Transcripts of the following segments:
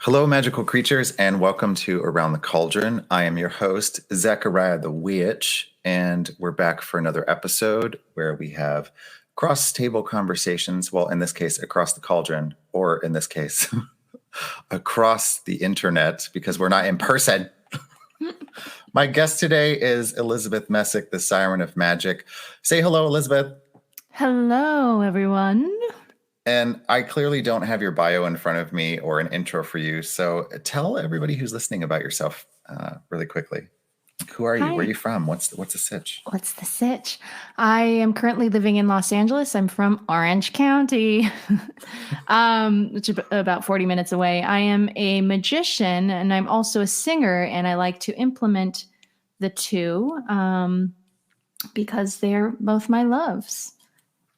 Hello, magical creatures, and welcome to Around the Cauldron. I am your host, Zechariah the Witch, and we're back for another episode where we have cross-table conversations. Well, in this case, across the cauldron, or in this case, across the internet, because we're not in person. My guest today is Elizabeth Messick, the Siren of Magic. Say hello, Elizabeth. Hello, everyone. And I clearly don't have your bio in front of me or an intro for you. So tell everybody who's listening about yourself really quickly. Who are you? Hi. Where are you from? What's the sitch? What's the sitch? I am currently living in Los Angeles. I'm from Orange County, which is about 40 minutes away. I am a magician and I'm also a singer, and I like to implement the two because they're both my loves.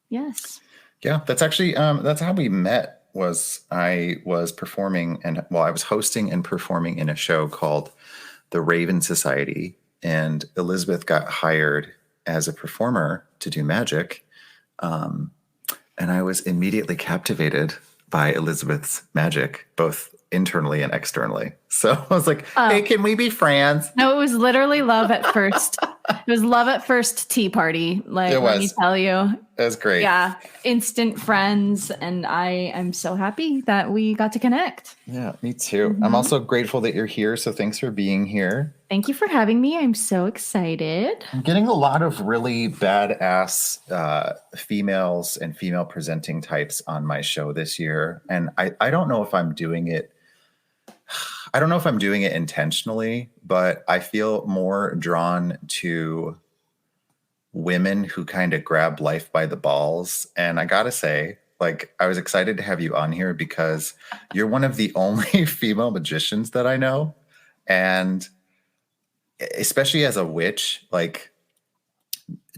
Yes. Yeah, that's actually that's how we met. I was performing and I was hosting and performing in a show called The Raven Society, and Elizabeth got hired as a performer to do magic, and I was immediately captivated by Elizabeth's magic, both internally and externally. So I was like, "Hey, can we be friends?" No, it was literally love at first. It was love at first tea party. Like, let me tell you. It was great. Yeah. Instant friends. And I'm so happy that we got to connect. Yeah, me too. Mm-hmm. I'm also grateful that you're here. So thanks for being here. Thank you for having me. I'm so excited. I'm getting a lot of really badass females and female presenting types on my show this year. And I don't know if I'm doing it. I don't know if I'm doing it intentionally, but I feel more drawn to women who kind of grab life by the balls. And I gotta say, like, I was excited to have you on here because you're one of the only female magicians that I know. And especially as a witch, like,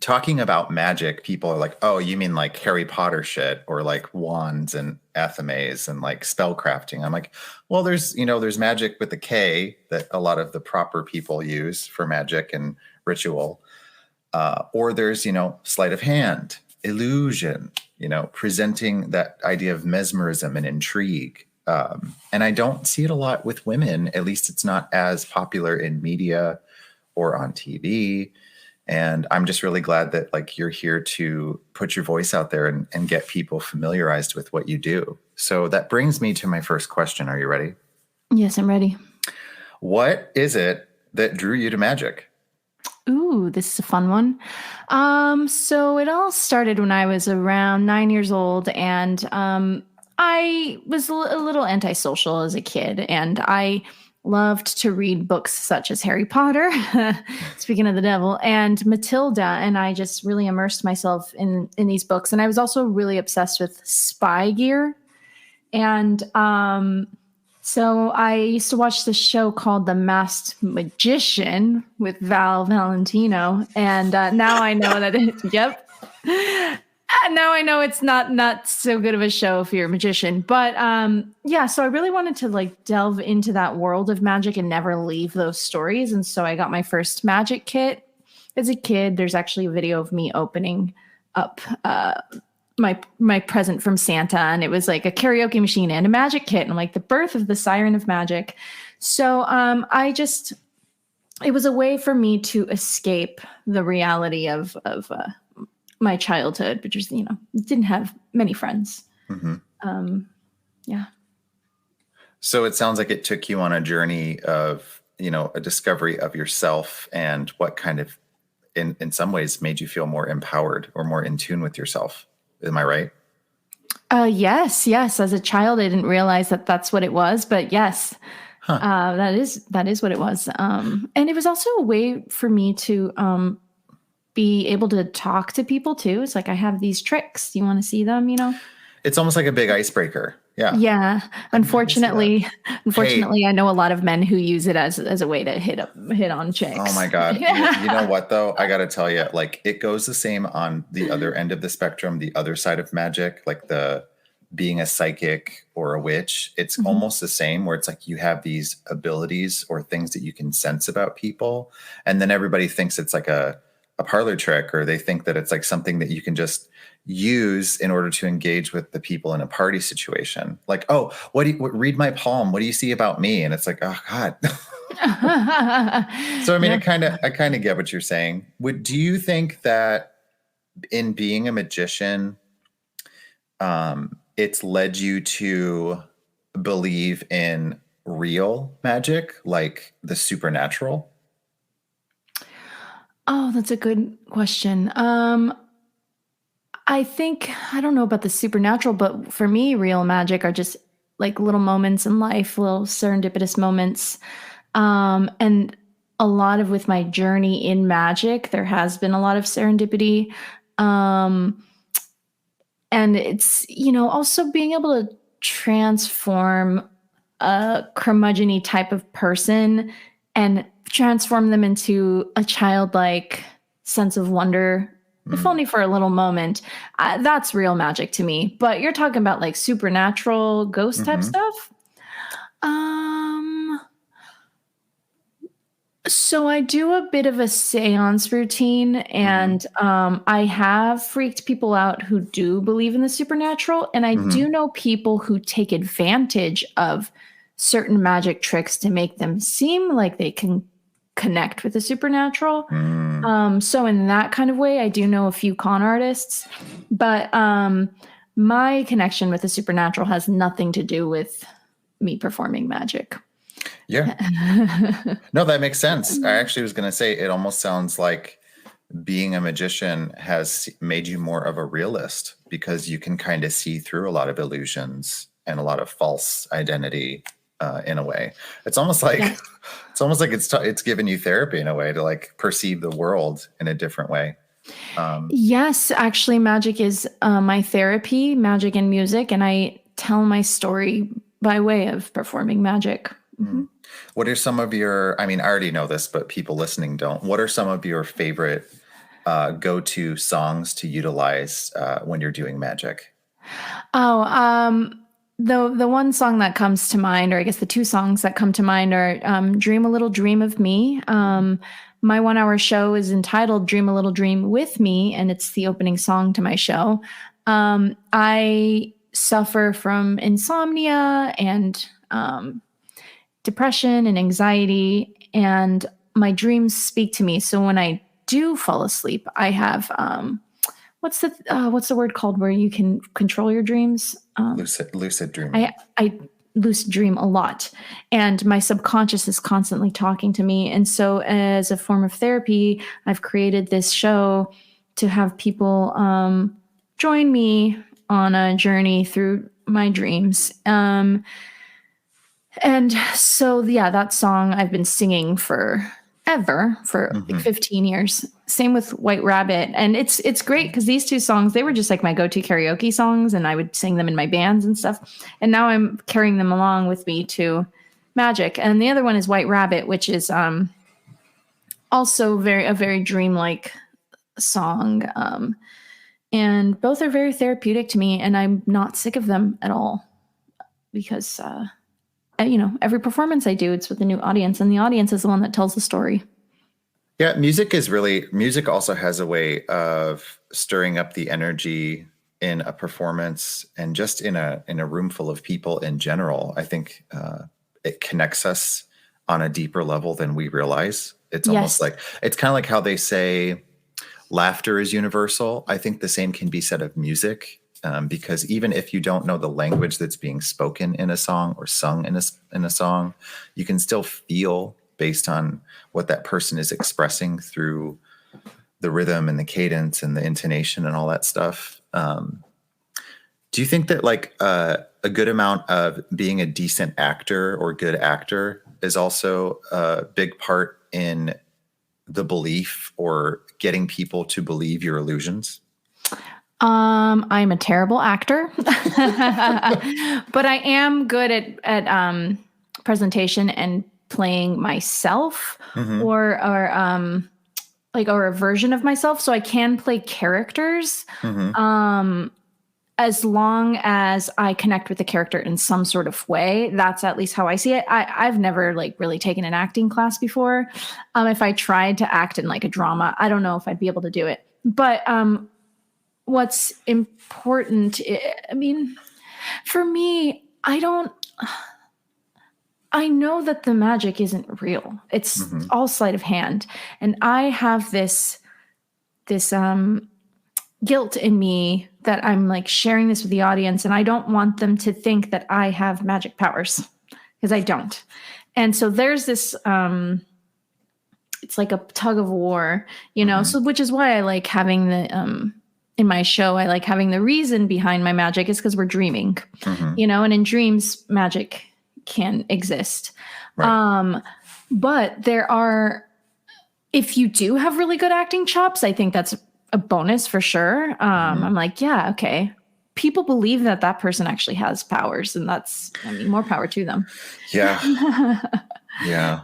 talking about magic, people are like, oh, you mean like Harry Potter shit or like wands and athames and like spell crafting. I'm like, well, there's magic with the K that a lot of the proper people use for magic and ritual. Or there's, sleight of hand, illusion, presenting that idea of mesmerism and intrigue. And I don't see it a lot with women. At least it's not as popular in media or on TV. And I'm just really glad that like you're here to put your voice out there and get people familiarized with what you do. So that brings me to my first question. Are you ready? Yes, I'm ready. What is it that drew you to magic? Ooh, this is a fun one. So it all started when I was around 9 years old, and I was a little antisocial as a kid, and I loved to read books such as Harry Potter, speaking of the devil, and Matilda, and I just really immersed myself in these books. And I was also really obsessed with spy gear. And so I used to watch this show called The Masked Magician with Val Valentino. And now I know that yep. Now I know it's not so good of a show if you're a magician. But yeah, so I really wanted to like delve into that world of magic and never leave those stories. And so I got my first magic kit as a kid. There's actually a video of me opening up my present from Santa, and it was like a karaoke machine and a magic kit, and like the birth of the Siren of Magic. So it was a way for me to escape the reality of my childhood, which was, didn't have many friends. Mm-hmm. Yeah. So it sounds like it took you on a journey of, a discovery of yourself and what kind of, in some ways, made you feel more empowered or more in tune with yourself. Am I right? Yes. As a child, I didn't realize that that's what it was, but yes, that is what it was. And it was also a way for me to be able to talk to people too. It's like, I have these tricks. Do you want to see them? It's almost like a big icebreaker. Yeah. Yeah. Unfortunately, I know a lot of men who use it as a way to hit on chicks. Oh my God. You know what though? I got to tell you, like, it goes the same on the other end of the spectrum, the other side of magic, like the being a psychic or a witch. It's mm-hmm. almost the same, where it's like you have these abilities or things that you can sense about people. And then everybody thinks it's like a a parlor trick, or they think that it's like something that you can just use in order to engage with the people in a party situation. Like, oh, read my palm. What do you see about me? And it's like, oh God. So, I mean, Yeah. I kind of get what you're saying. Do you think that in being a magician, it's led you to believe in real magic, like the supernatural? Oh, that's a good question. I think, I don't know about the supernatural, but for me, real magic are just like little moments in life, little serendipitous moments. And a lot of with my journey in magic, there has been a lot of serendipity. Um, and it's, also being able to transform a curmudgeon type of person and transform them into a childlike sense of wonder, if only for a little moment. That's real magic to me. But you're talking about like supernatural ghost type stuff. So I do a bit of a seance routine, and I have freaked people out who do believe in the supernatural. And I do know people who take advantage of certain magic tricks to make them seem like they can connect with the supernatural. So in that kind of way, I do know a few con artists, but my connection with the supernatural has nothing to do with me performing magic. Yeah. No, that makes sense. I actually was going to say it almost sounds like being a magician has made you more of a realist, because you can kind of see through a lot of illusions and a lot of false identity in a way. It's almost like it's given you therapy in a way to like perceive the world in a different way. Yes, actually, magic is my therapy, magic and music, and I tell my story by way of performing magic. What are some of your, I mean, I already know this, but people listening don't. What are some of your favorite go-to songs to utilize when you're doing magic? Oh, the one song that comes to mind, or I guess the two songs that come to mind, are "Dream a Little Dream of Me." My 1 hour show is entitled "Dream a Little Dream with Me," and it's the opening song to my show. I suffer from insomnia and depression and anxiety, and my dreams speak to me. So when I do fall asleep, I have what's the word called where you can control your dreams? Lucid dreaming. I lucid dream a lot, and my subconscious is constantly talking to me. And so as a form of therapy, I've created this show to have people join me on a journey through my dreams. And so, yeah, that song I've been singing for like 15 years. Same with White Rabbit. And it's great because these two songs, they were just like my go-to karaoke songs, and I would sing them in my bands and stuff. And now I'm carrying them along with me to magic. And the other one is White Rabbit, which is also a very dreamlike song. And both are very therapeutic to me, and I'm not sick of them at all, because every performance I do, it's with a new audience, and the audience is the one that tells the story. Yeah, music also has a way of stirring up the energy in a performance, and just in a room full of people in general. I think it connects us on a deeper level than we realize. It's almost like, it's kind of like how they say laughter is universal. I think the same can be said of music. Because even if you don't know the language that's being spoken in a song or sung in a song, you can still feel based on what that person is expressing through the rhythm and the cadence and the intonation and all that stuff. Do you think that like a good amount of being a decent actor or good actor is also a big part in the belief or getting people to believe your illusions? I'm a terrible actor, but I am good at presentation and playing myself, or a version of myself. So I can play characters. as long as I connect with the character in some sort of way, that's at least how I see it. I've never like really taken an acting class before. If I tried to act in like a drama, I don't know if I'd be able to do it. But what's important, I mean, for me, I know that the magic isn't real. It's all sleight of hand. And I have this guilt in me that I'm like sharing this with the audience, and I don't want them to think that I have magic powers, because I don't. And so there's this it's like a tug of war, you know, so which is why I like having the in my show, I like having the reason behind my magic is because we're dreaming, you know, and in dreams magic can exist. Right. But there are, if you do have really good acting chops, I think that's a bonus for sure. I'm like, yeah, okay. People believe that that person actually has powers, and that's, I mean, more power to them. Yeah. Yeah.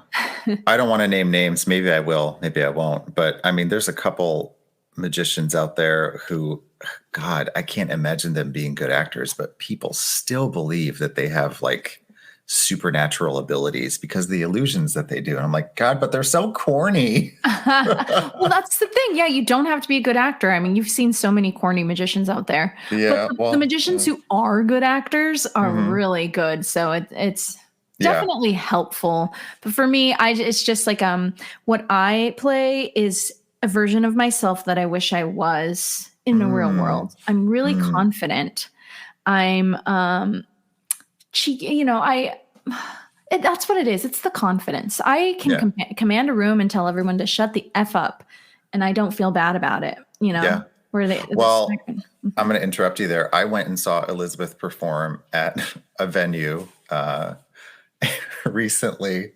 I don't want to name names. Maybe I will, maybe I won't. But I mean, there's a couple magicians out there who, God, I can't imagine them being good actors, but people still believe that they have like supernatural abilities because of the illusions that they do. And I'm like, God, but they're so corny. Well, that's the thing. Yeah, you don't have to be a good actor. I mean, you've seen so many corny magicians out there. Yeah, but the magicians who are good actors are really good. So it's definitely helpful. But for me, it's just like what I play is a version of myself that I wish I was in the real world. I'm really confident. I'm cheeky, you know, that's what it is. It's the confidence. I can command a room and tell everyone to shut the F up, and I don't feel bad about it, you know. Yeah. I'm going to interrupt you there. I went and saw Elizabeth perform at a venue recently,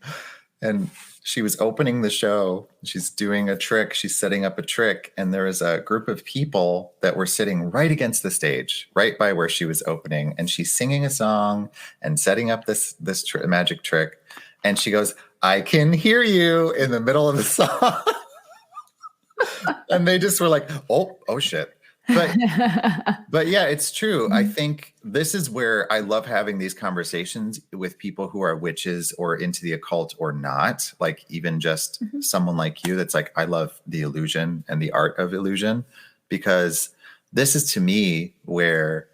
and she was opening the show. She's doing a trick. She's setting up a trick. And there was a group of people that were sitting right against the stage, right by where she was opening. And she's singing a song and setting up this magic trick. And she goes, "I can hear you," in the middle of the song. And they just were like, oh shit. But yeah, it's true. I think this is where I love having these conversations with people who are witches or into the occult or not. Like even just someone like you that's like, I love the illusion and the art of illusion, because this is to me where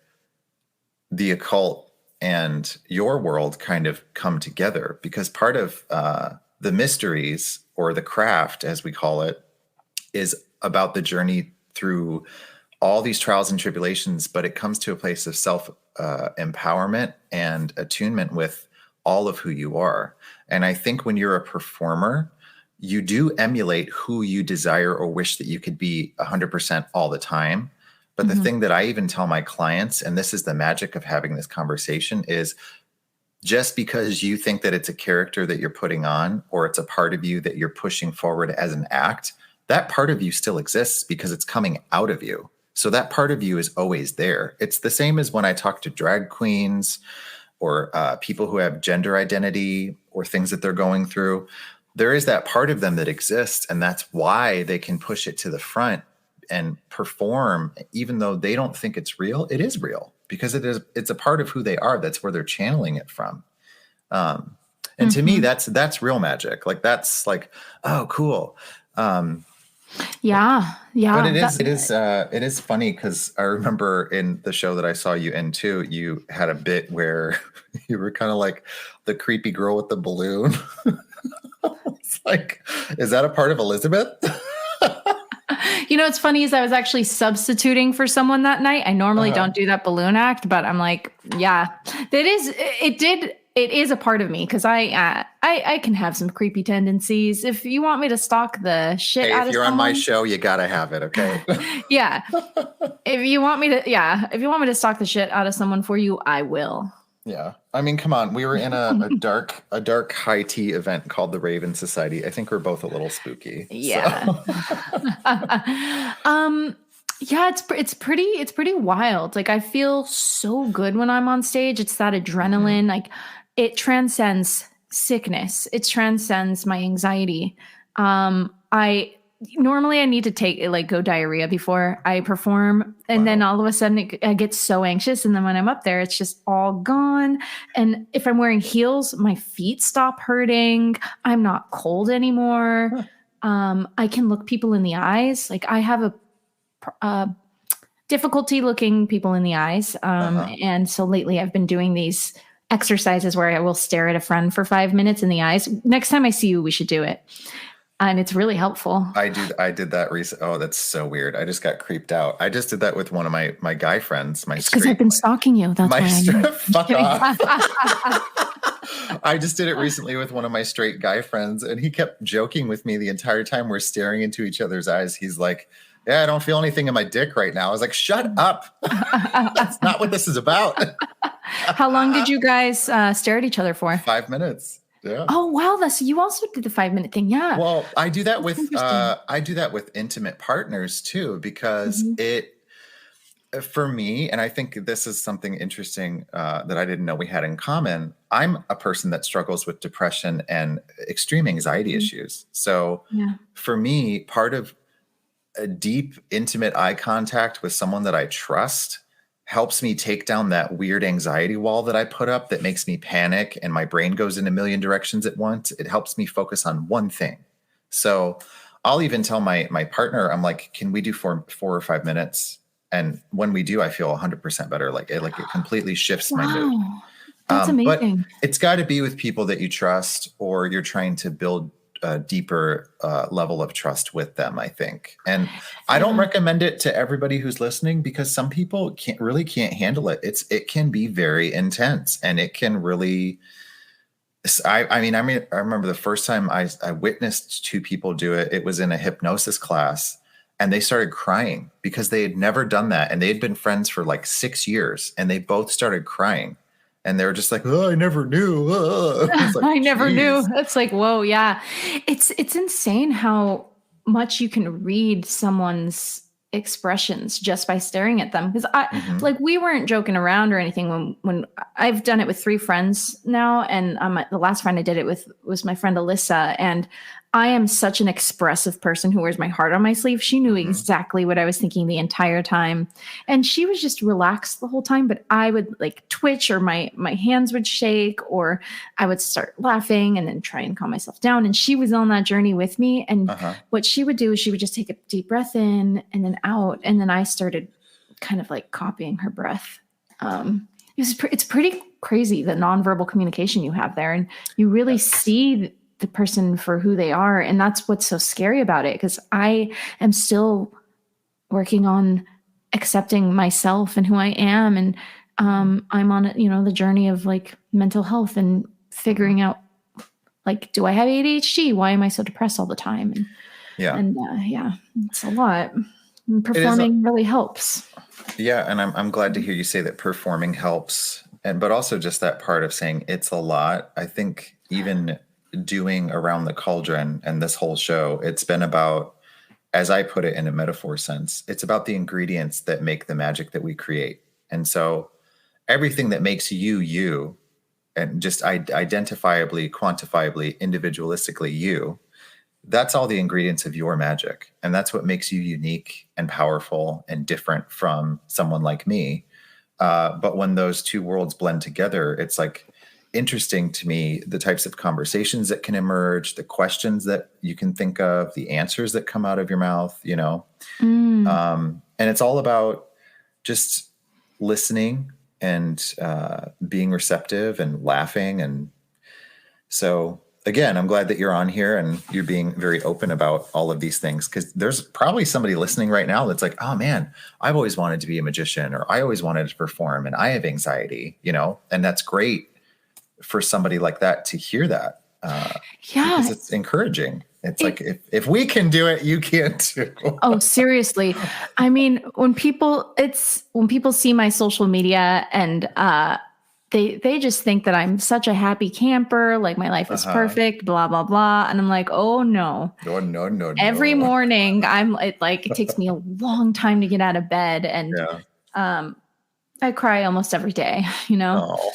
the occult and your world kind of come together, because part of the mysteries, or the craft as we call it, is about the journey through all these trials and tribulations, but it comes to a place of self empowerment and attunement with all of who you are. And I think when you're a performer, you do emulate who you desire or wish that you could be 100% all the time. But the thing that I even tell my clients, and this is the magic of having this conversation, is just because you think that it's a character that you're putting on, or it's a part of you that you're pushing forward as an act, that part of you still exists because it's coming out of you. So that part of you is always there. It's the same as when I talk to drag queens or people who have gender identity or things that they're going through. There is that part of them that exists, and that's why they can push it to the front and perform, even though they don't think it's real. It is real because it's a part of who they are. That's where they're channeling it from. And to me, that's real magic. Like, that's like, oh, cool. Yeah. But it is funny because I remember in the show that I saw you in too, you had a bit where you were kind of like the creepy girl with the balloon. It's like, is that a part of Elizabeth? You know, what's funny is I was actually substituting for someone that night. I normally don't do that balloon act, but I'm like, yeah, it is a part of me, because I can have some creepy tendencies. If you want me to stalk the shit out of someone, if you're on my show, you gotta have it, okay? Yeah. If you want me to stalk the shit out of someone for you, I will. Yeah. I mean, come on. We were in a dark high tea event called the Raven Society. I think we're both a little spooky. Yeah. So. Yeah, it's pretty wild. Like, I feel so good when I'm on stage. It's that adrenaline. Like, it transcends sickness. It transcends my anxiety. normally I need to go diarrhea before I perform. And then all of a sudden I get so anxious. And then when I'm up there, it's just all gone. And if I'm wearing heels, my feet stop hurting. I'm not cold anymore. I can look people in the eyes. Like I have a difficulty looking people in the eyes. And so lately I've been doing these exercises where I will stare at a friend for 5 minutes in the eyes. Next time I see you, we should do it. And it's really helpful. I did that recently. Oh, that's so weird. I just got creeped out. I just did that with one of my guy friends. Because I've been stalking you. That's why I fuck off. I just did it recently with one of my straight guy friends, and he kept joking with me the entire time we're staring into each other's eyes. He's like, "Yeah, I don't feel anything in my dick right now." I was like, "Shut up. That's not what this is about." How long did you guys stare at each other for? 5 minutes. Yeah. Oh wow, you also did the 5-minute thing. Yeah. Well, I do that with intimate partners too, because for me, and I think this is something interesting that I didn't know we had in common. I'm a person that struggles with depression and extreme anxiety issues. So for me, part of a deep, intimate eye contact with someone that I trust helps me take down that weird anxiety wall that I put up that makes me panic and my brain goes in a million directions at once. It helps me focus on one thing. So I'll even tell my partner, I'm like, can we do 4 or 5 minutes? And when we do, I feel 100% better. Like it completely shifts my mood. That's amazing. But it's got to be with people that you trust, or you're trying to build a deeper level of trust with them, I think. And I don't recommend it to everybody who's listening, because some people can't handle it. It can be very intense, and it can really, I remember the first time I witnessed 2 people do it. It was in a hypnosis class, and they started crying because they had never done that. And they had been friends for like 6 years, and they both started crying. And they were just like, "Oh, I never knew." Like, I never knew. It's like, whoa, yeah. It's insane how much you can read someone's expressions just by staring at them. Because we weren't joking around or anything when I've done it with 3 friends now. And the last friend I did it with was my friend Alyssa. And I am such an expressive person who wears my heart on my sleeve. She knew exactly what I was thinking the entire time. And she was just relaxed the whole time, but I would like twitch, or my hands would shake, or I would start laughing and then try and calm myself down. And she was on that journey with me. And what she would do is she would just take a deep breath in and then out. And then I started kind of like copying her breath. It's pretty crazy, the nonverbal communication you have there. And you really see the person for who they are. And that's what's so scary about it, because I am still working on accepting myself and who I am. And I'm on the journey of like mental health and figuring out, like, do I have ADHD? Why am I so depressed all the time? And it's a lot. And performing really helps. Yeah. And I'm glad to hear you say that performing helps. But also just that part of saying it's a lot. I think even doing Around the Cauldron and this whole show, it's been about, as I put it in a metaphor sense, it's about the ingredients that make the magic that we create. And so everything that makes you, and just identifiably, quantifiably, individualistically you, that's all the ingredients of your magic. And that's what makes you unique and powerful and different from someone like me. But when those 2 worlds blend together, it's like interesting to me, the types of conversations that can emerge, the questions that you can think of, the answers that come out of your mouth, and it's all about just listening and being receptive and laughing. And so again, I'm glad that you're on here and you're being very open about all of these things, because there's probably somebody listening right now that's like, "Oh man, I've always wanted to be a magician, or I always wanted to perform, and I have anxiety," and that's great for somebody like that to hear that. Because it's encouraging. It's like, if we can do it, you can too. Oh, seriously. I mean, when people see my social media and they just think that I'm such a happy camper, like my life is perfect, blah, blah, blah. And I'm like, oh no. No. Every morning it takes me a long time to get out of bed. And I cry almost every day, Oh.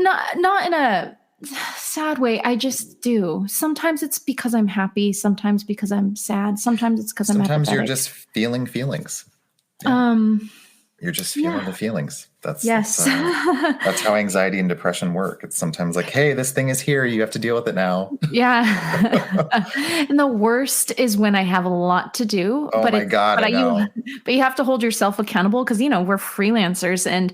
Not in a sad way. I just do. Sometimes it's because I'm happy. Sometimes because I'm sad. Sometimes it's because I'm Sometimes you're apathetic. just feeling feelings. Yeah. You're just feeling the feelings. That's how anxiety and depression work. It's sometimes like, hey, this thing is here. You have to deal with it now. Yeah. And the worst is when I have a lot to do. Oh my God, I know. But you have to hold yourself accountable because, we're freelancers. And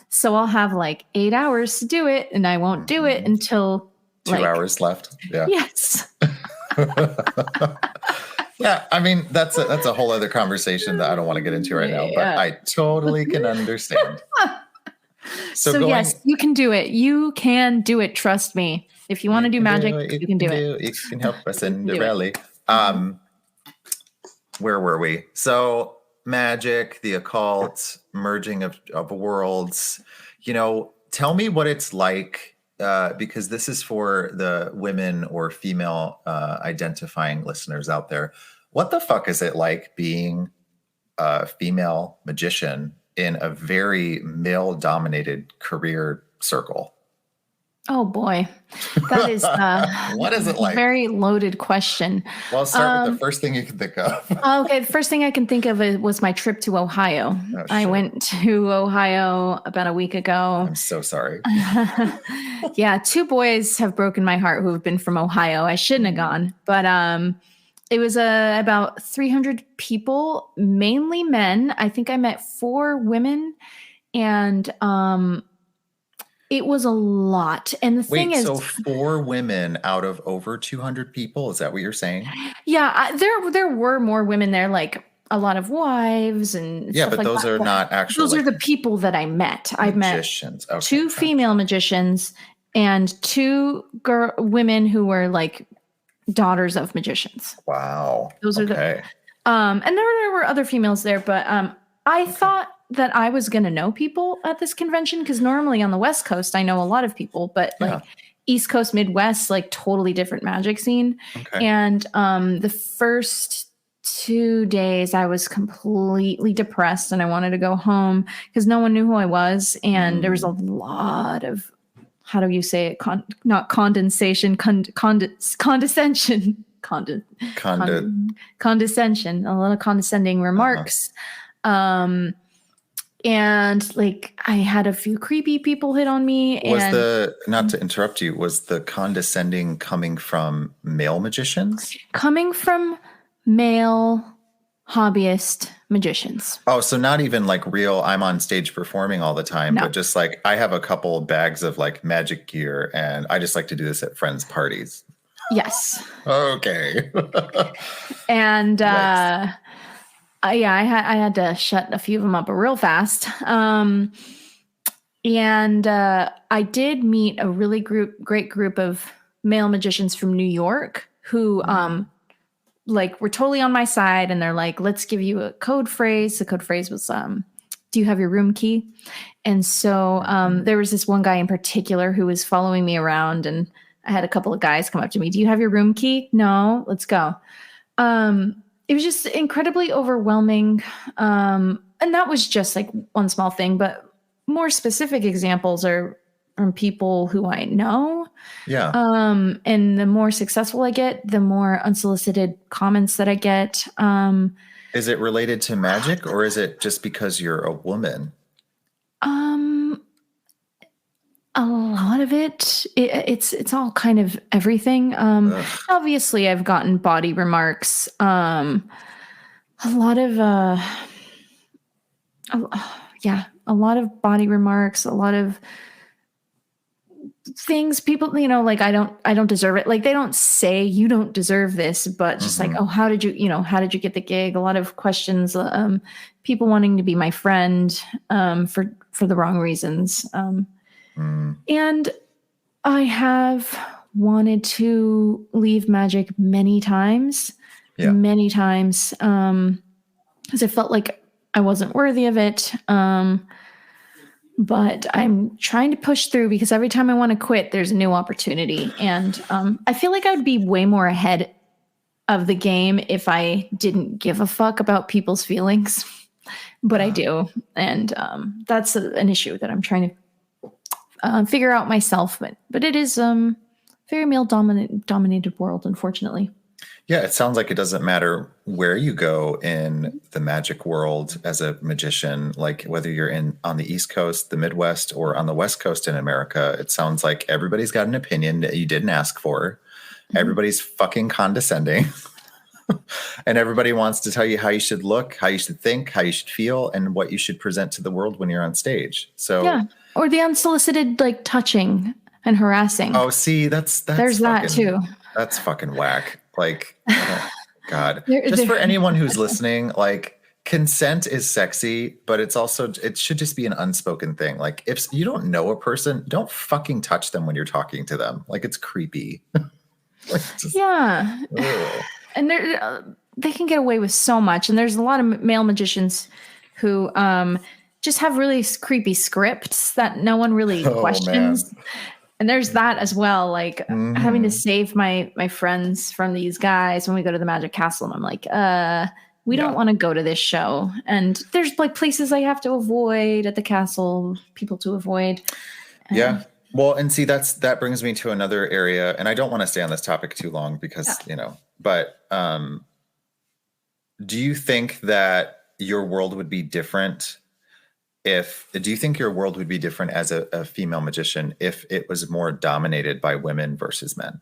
so I'll have like 8 hours to do it and I won't do it until 2 hours left. Yeah. Yes. Yeah, I mean, that's a whole other conversation that I don't want to get into right now, but I totally can understand. So yes, you can do it. You can do it. Trust me. If you want to do magic, you can do it. You can help us in the rally. Where were we? So magic, the occult, merging of worlds. Tell me what it's like. Because this is for the women or female identifying listeners out there. What the fuck is it like being a female magician in a very male-dominated career circle? Oh boy, that is what is it like? Very loaded question. Well, I'll start with the first thing you can think of. Okay, the first thing I can think of was my trip to Ohio. I went to Ohio about a week ago. I'm so sorry. Yeah, 2 boys have broken my heart who have been from Ohio. I shouldn't have gone, but it was about 300 people, mainly men. I think I met 4 women, and it was a lot. And the thing is, so 4 women out of over 200 people. Is that what you're saying? Yeah, there were more women there, like a lot of wives and stuff but like those are not actual. Those are the people that I met. Magicians. I met 2 female magicians and 2 women who were like daughters of magicians. Wow. Those are and there were other females there, but I thought that I was going to know people at this convention because normally on the West Coast, I know a lot of people, but like East Coast, Midwest, like totally different magic scene. Okay. And the first 2 days I was completely depressed and I wanted to go home because no one knew who I was. And there was a lot of, how do you say it? Not condensation, condescension, condescension, a lot of condescending remarks. And like I had a few creepy people hit on me. Not to interrupt you, was the condescending coming from male magicians? Coming from male hobbyist magicians. Oh, so not even like real, I'm on stage performing all the time, but just like I have a couple bags of like magic gear and I just like to do this at friends' parties. Yes. Okay. And I had to shut a few of them up real fast. And I did meet a really great group of male magicians from New York who like were totally on my side. And they're like, let's give you a code phrase. The code phrase was, do you have your room key? And so there was this one guy in particular who was following me around, and I had a couple of guys come up to me. Do you have your room key? No, let's go. It was just incredibly overwhelming. And that was just like one small thing, but more specific examples are from people who I know. Yeah. And the more successful I get, the more unsolicited comments that I get. Is it related to magic or is it just because you're a woman? A lot of it's all kind of everything. Obviously I've gotten body remarks. A lot of body remarks, a lot of things people, like I don't deserve it. Like they don't say you don't deserve this, but just like, oh, how did you get the gig? A lot of questions, people wanting to be my friend, for the wrong reasons. And I have wanted to leave magic many times, because I felt like I wasn't worthy of it. But I'm trying to push through because every time I want to quit, there's a new opportunity. And I feel like I would be way more ahead of the game if I didn't give a fuck about people's feelings. But I do. And that's an issue that I'm trying to figure out myself. But it is very male dominated world, unfortunately. Yeah, it sounds like it doesn't matter where you go in the magic world as a magician, like whether you're on the East Coast, the Midwest, or on the West Coast in America. It sounds like everybody's got an opinion that you didn't ask for. Mm-hmm. Everybody's fucking condescending. And everybody wants to tell you how you should look, how you should think, how you should feel, and what you should present to the world when you're on stage. So yeah, or the unsolicited like touching and harassing. Oh, see, that's there's fucking, that too. That's fucking whack. Like, God, just for anyone who's listening, like, consent is sexy, but it should just be an unspoken thing. Like, if you don't know a person, don't fucking touch them when you're talking to them. Like, it's creepy. Yeah. Ugh. And they can get away with so much. And there's a lot of male magicians who just have really creepy scripts that no one really questions. Man. And there's that as well, like having to save my friends from these guys when we go to the Magic Castle. And I'm like, we don't want to go to this show. And there's like places I have to avoid at the castle, people to avoid. Yeah. Well, and see, that brings me to another area. And I don't want to stay on this topic too long because, but do you think that your world would be different do you think your world would be different as a female magician if it was more dominated by women versus men?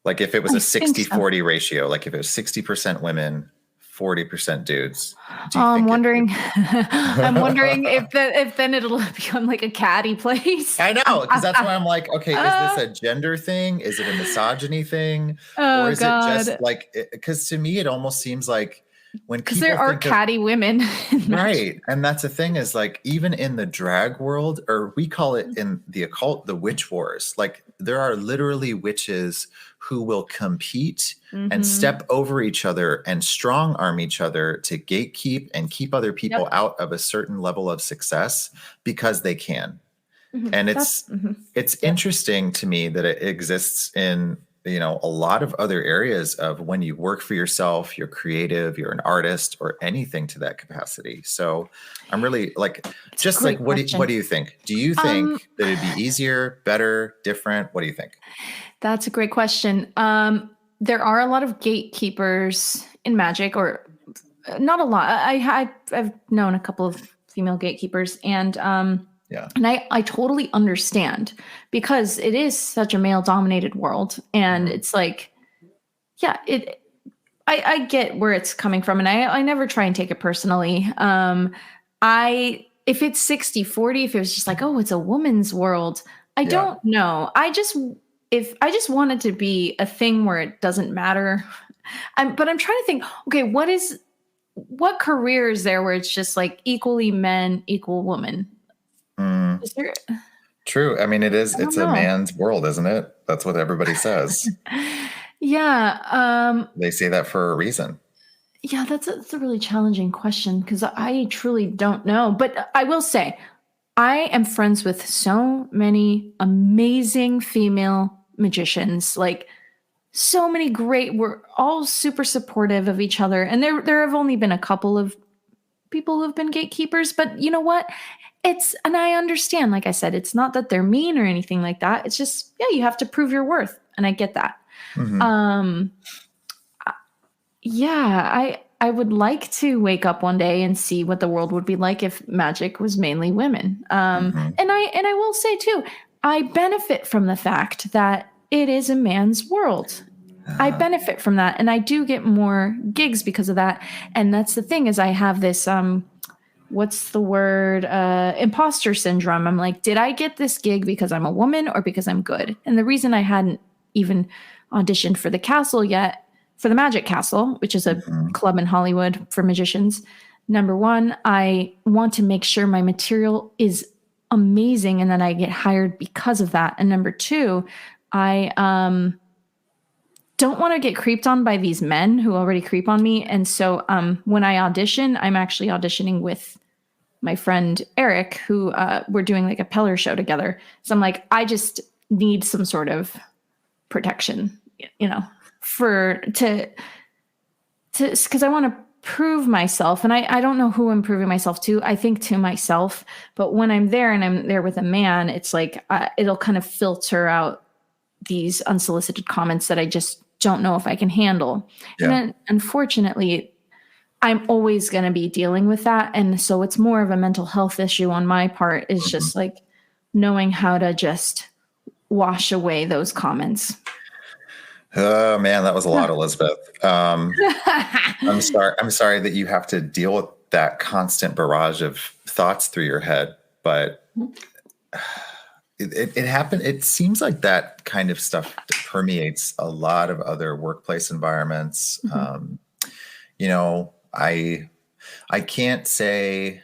Like if it was a 60-40 ratio, like if it was 60% women, 40% dudes. I'm wondering if then it'll become like a catty place. I know, because that's why I'm like, okay, is this a gender thing? Is it a misogyny thing? Or is it just like, because to me, it almost seems like when people there are catty women. Right. And that's the thing is like, even in the drag world, or we call it in the occult, the witch wars, like there are literally witches who will compete and step over each other and strong arm each other to gatekeep and keep other people out of a certain level of success because they can. And it's interesting to me that it exists in, a lot of other areas of when you work for yourself, you're creative, you're an artist or anything to that capacity. So I'm really like, just like, what do you think? Do you think that it'd be easier, better, different? What do you think? That's a great question. There are a lot of gatekeepers in magic, or not a lot. I've known a couple of female gatekeepers, and and I totally understand because it is such a male dominated world, and it's like, I get where it's coming from, and I never try and take it personally. If it's 60-40, if it was just like, oh, it's a woman's world, I don't know. I just want it to be a thing where it doesn't matter. But I'm trying to think, okay, what career is there where it's just like equally men, equal woman? Is there? True. I mean, it's a man's world, isn't it? That's what everybody says. Yeah. They say that for a reason. Yeah, that's a really challenging question because I truly don't know. But I will say, I am friends with so many amazing female magicians, like so many great, we're all super supportive of each other. And there have only been a couple of people who have been gatekeepers, but you know what? And I understand, like I said, it's not that they're mean or anything like that. It's just, you have to prove your worth. And I get that. I would like to wake up one day and see what the world would be like if magic was mainly women. And I will say too, I benefit from the fact that it is a man's world. I benefit from that, and I do get more gigs because of that. And that's the thing is I have this what's the word? Imposter syndrome. I'm like, did I get this gig because I'm a woman or because I'm good? And the reason I hadn't even auditioned for the castle yet, for the Magic Castle, which is a club in Hollywood for magicians. Number one, I want to make sure my material is amazing and that I get hired because of that. And number two, I don't want to get creeped on by these men who already creep on me. And so when I audition, I'm actually auditioning with my friend Eric, who we're doing like a Peller show together. So I'm like, I just need some sort of protection, because I want to prove myself, and I don't know who I'm proving myself to. I think to myself, but when I'm there and I'm there with a man, it's like it'll kind of filter out these unsolicited comments that I just don't know if I can handle. Yeah. And then, unfortunately, I'm always going to be dealing with that. And so it's more of a mental health issue on my part, is just like knowing how to just wash away those comments. Oh man, that was a lot, Elizabeth. I'm sorry that you have to deal with that constant barrage of thoughts through your head, but it happened. It seems like that kind of stuff permeates a lot of other workplace environments. You know, I can't say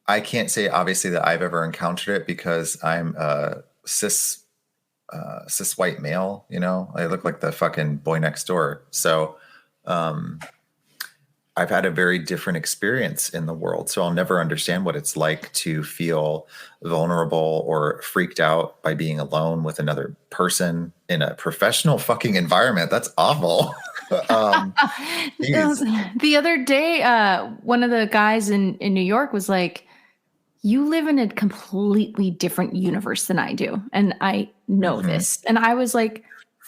obviously that I've ever encountered it because I'm a cis white male. You know, I look like the fucking boy next door. So I've had a very different experience in the world. So I'll never understand what it's like to feel vulnerable or freaked out by being alone with another person in a professional fucking environment. That's awful. The other day, one of the guys in New York was like, you live in a completely different universe than I do. And I know this. And I was like,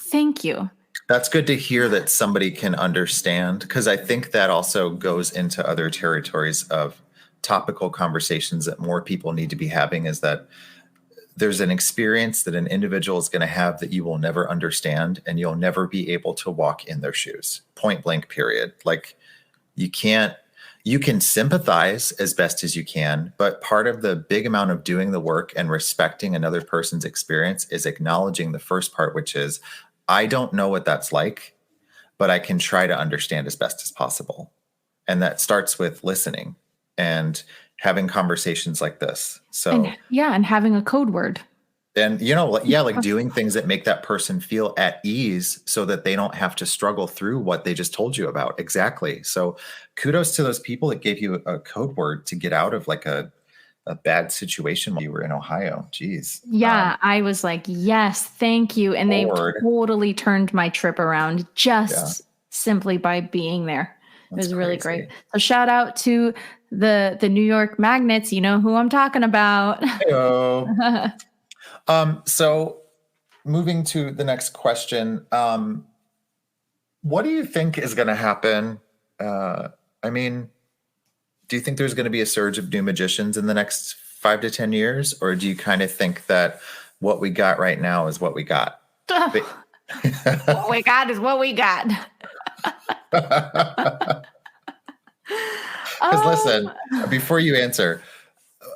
thank you. That's good to hear that somebody can understand, because I think that also goes into other territories of topical conversations that more people need to be having, is that there's an experience that an individual is going to have that you will never understand, and you'll never be able to walk in their shoes. Point blank, period. Like you can sympathize as best as you can, but part of the big amount of doing the work and respecting another person's experience is acknowledging the first part, which is, I don't know what that's like, but I can try to understand as best as possible. And that starts with listening and having conversations like this. So and having a code word. And, you know, like doing things that make that person feel at ease so that they don't have to struggle through what they just told you about. Exactly. So kudos to those people that gave you a code word to get out of like a bad situation while you were in Ohio. Jeez. Yeah, I was like, yes, thank you. And they totally turned my trip around just simply by being there. It was really great. So shout out to the New York magnets. You know who I'm talking about. Hello. So moving to the next question. What do you think is going to happen? I mean, do you think there's going to be a surge of new magicians in the next 5 to 10 years? Or do you kind of think that what we got right now is what we got? What we got is what we got. Because listen, before you answer,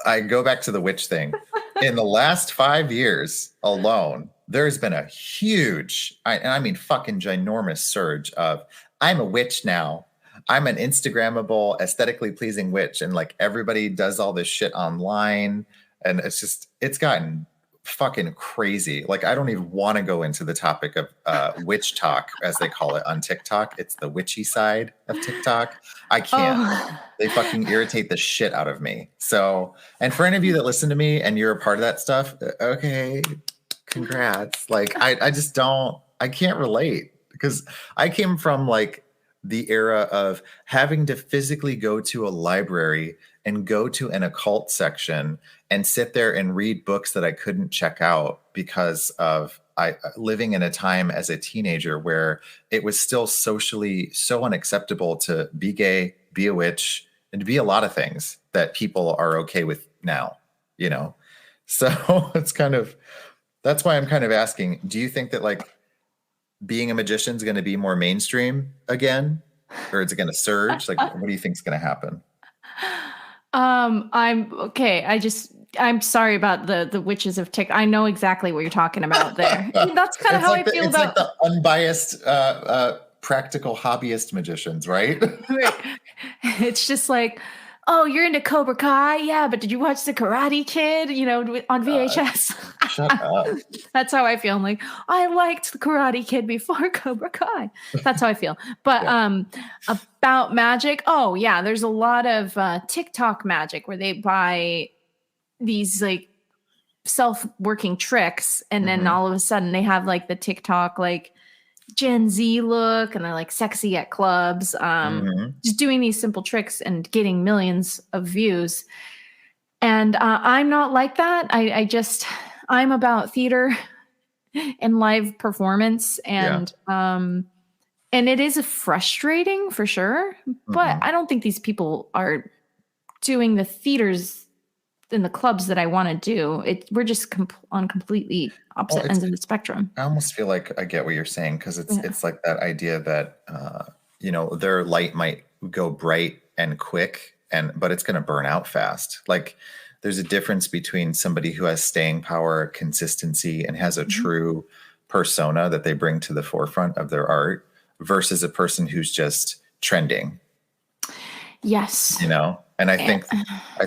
I go back to the witch thing. In the last 5 years alone, there's been a huge, I mean fucking ginormous surge of, I'm a witch now. I'm an Instagrammable, aesthetically pleasing witch. And like everybody does all this shit online. And it's gotten fucking crazy. Like I don't even want to go into the topic of witch talk, as they call it on TikTok. It's the witchy side of TikTok. I can't. They fucking irritate the shit out of me. So, and for any of you that listen to me and you're a part of that stuff, okay, congrats. Like I just don't, I can't relate, because I came from like the era of having to physically go to a library and go to an occult section and sit there and read books that I couldn't check out because of living in a time as a teenager where it was still socially so unacceptable to be gay, be a witch, and to be a lot of things that people are okay with now, you know? So it's kind of, that's why I'm kind of asking, do you think that like being a magician is going to be more mainstream again, or is it going to surge? Like, what do you think is going to happen? I'm okay. I'm sorry about the witches of TikTok. I know exactly what you're talking about there. That's kind of how like I feel about like the unbiased, practical hobbyist magicians, right? Right. It's just like, oh, you're into Cobra Kai, yeah, but did you watch the Karate Kid? You know, on VHS. Shut up. That's how I feel. I'm like, I liked the Karate Kid before Cobra Kai. That's how I feel. But about magic, oh yeah, there's a lot of TikTok magic where they buy these like self-working tricks, and then all of a sudden they have like the TikTok like Gen Z look and they're like sexy at clubs. Hmm. Just doing these simple tricks and getting millions of views. And I'm not like that. I'm about theater and live performance, Yeah. and it is frustrating for sure. But Hmm. I don't think these people are doing the theaters in the clubs that I want to do. We're just on completely Well, opposite it's ends of the spectrum. I almost feel like I get what you're saying because Yeah. it's like that idea that their light might go bright and quick and but it's going to burn out fast. Like there's a difference between somebody who has staying power, consistency, and has a Mhm. true persona that they bring to the forefront of their art versus a person who's just trending, Yes. you know? And I And-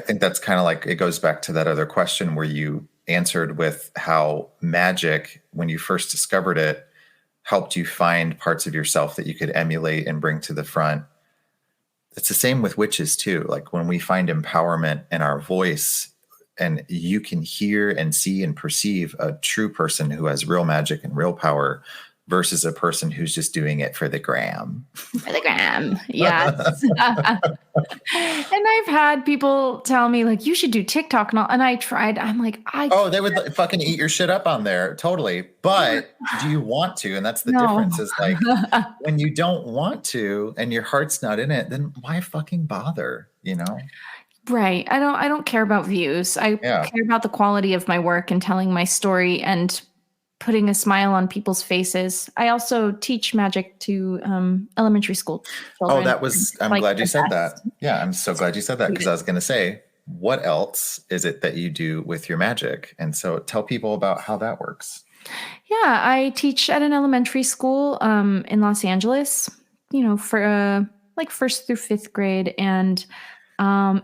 think that's kind of like it goes back to that other question where you answered with how magic, when you first discovered it, helped you find parts of yourself that you could emulate and bring to the front. It's the same with witches too. Like when we find empowerment in our voice and you can hear and see and perceive a true person who has real magic and real power versus a person who's just doing it for the gram. for the gram. Yes. And I've had people tell me like you should do TikTok and all, and I tried. I'm like, I Oh, they would fucking eat your shit up on there. Totally. can't. But do you want to? And that's the No. difference is like when you don't want to and your heart's not in it, then why fucking bother? You know? Right. I don't care about views. I Yeah. care about the quality of my work and telling my story and putting a smile on people's faces. I also teach magic to elementary school Oh, children. that was, It's I'm like glad you the said that. best. Yeah, I'm so glad you said that because I was going to say, what else is it that you do with your magic? And so tell people about how that works. Yeah, I teach at an elementary school in Los Angeles, for like first through fifth grade, and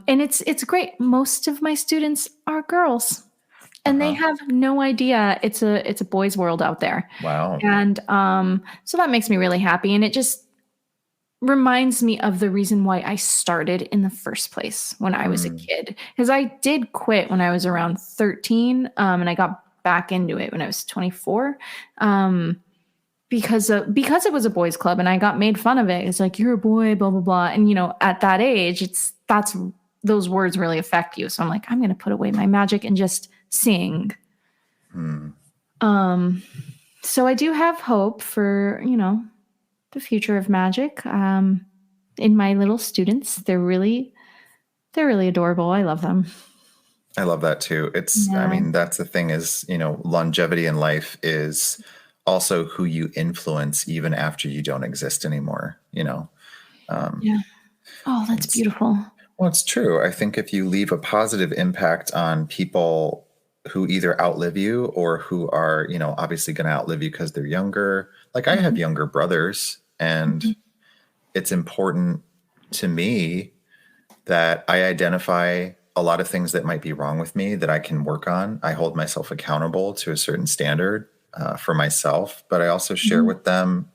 it's great. Most of my students are girls, and they Uh-huh. have no idea it's a boys' world out there, Wow. and so that makes me really happy, and it just reminds me of the reason why I started in the first place when I was a Mm, kid. Because I did quit when I was around 13, and I got back into it when I was 24. Um, because it was a boys club and I got made fun of it. It's like you're a boy, blah blah blah. And at that age, that's those words really affect you. So I'm like, I'm gonna put away my magic and just sing. mm. Um, so I do have hope for the future of magic. In my little students, they're really adorable. I love them. I love that too. I Yeah. mean, that's the thing is, longevity in life is also who you influence even after you don't exist anymore, Um, Yeah. Oh, that's it's, beautiful. well, it's true. I think if you leave a positive impact on people who either outlive you or who are, obviously going to outlive you because they're younger. Like I have Mhm, younger brothers, and mhm, it's important to me that I identify a lot of things that might be wrong with me that I can work on. I hold myself accountable to a certain standard for myself, but I also share mhm. with them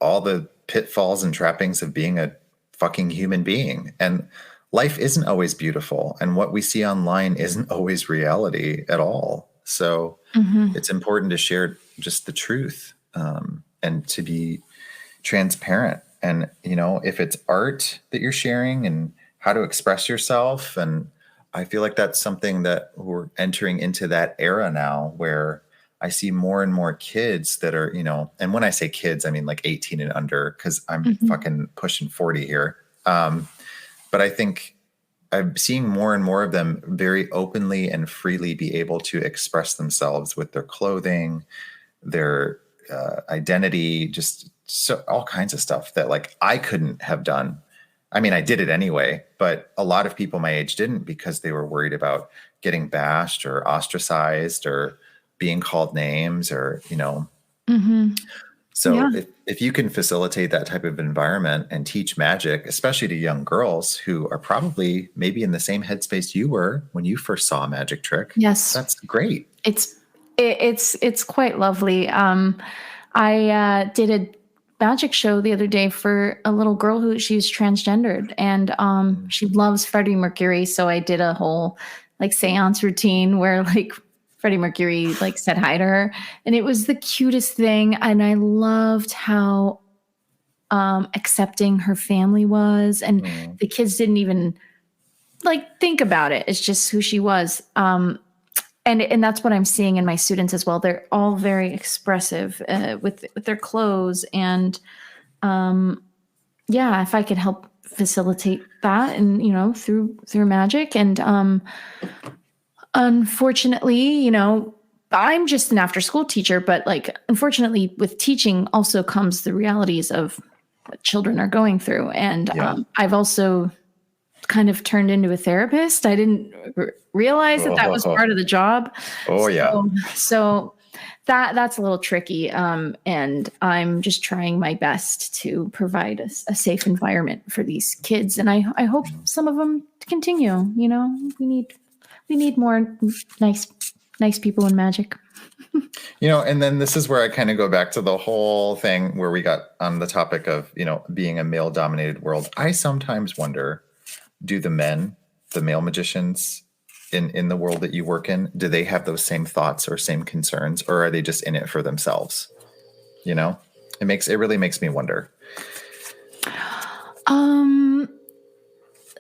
all the pitfalls and trappings of being a fucking human being. And life isn't always beautiful, and what we see online isn't always reality at all. So Mhm. it's important to share just the truth and to be transparent. And, if it's art that you're sharing and how to express yourself, and I feel like that's something that we're entering into that era now where I see more and more kids that are, and when I say kids, I mean like 18 and under, because I'm Mhm. fucking pushing 40 here. But I think I'm seeing more and more of them very openly and freely be able to express themselves with their clothing, their identity, just so all kinds of stuff that like I couldn't have done. I mean, I did it anyway, but a lot of people my age didn't because they were worried about getting bashed or ostracized or being called names or, Mhm. so Yeah. if you can facilitate that type of environment and teach magic, especially to young girls who are probably maybe in the same headspace you were when you first saw a magic trick, Yes. that's great. It's it's quite lovely. I did a magic show the other day for a little girl who she's transgendered, and Mm. she loves Freddie Mercury. So I did a whole like seance routine where like Freddie Mercury like said hi to her, and it was the cutest thing. And I loved how accepting her family was, and the kids didn't even like think about it. It's just who she was. And that's what I'm seeing in my students as well. They're all very expressive with their clothes, and if I could help facilitate that, and through magic, and unfortunately, I'm just an after school teacher, but like unfortunately, with teaching also comes the realities of what children are going through, and I've also kind of turned into a therapist. I didn't realize that was part of the job. So that's a little tricky. And I'm just trying my best to provide a safe environment for these kids. And I hope some of them continue. We need more nice people in magic. And then this is where I kind of go back to the whole thing where we got on the topic of, being a male dominated world. I sometimes wonder, do the male magicians in the world that you work in, do they have those same thoughts or same concerns, or are they just in it for themselves? It really makes me wonder.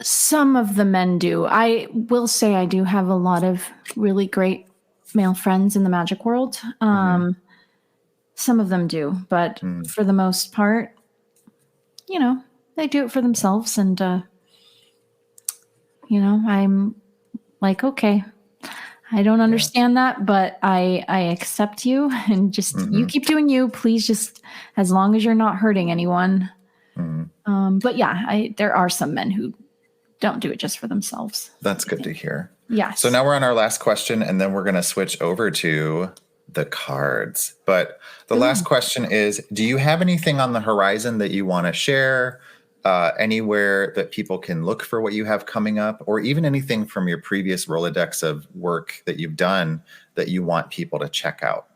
Some of the men do. I will say I do have a lot of really great male friends in the magic world. Some of them do, but for the most part, they do it for themselves, and I'm like, okay, I don't understand that, but I accept you, and just you keep doing you, please, just as long as you're not hurting anyone. But there are some men who don't do it just for themselves. That's good to hear. Yes. So now we're on our last question, and then we're going to switch over to the cards. But the last question is, do you have anything on the horizon that you want to share? Anywhere that people can look for what you have coming up, or even anything from your previous Rolodex of work that you've done that you want people to check out?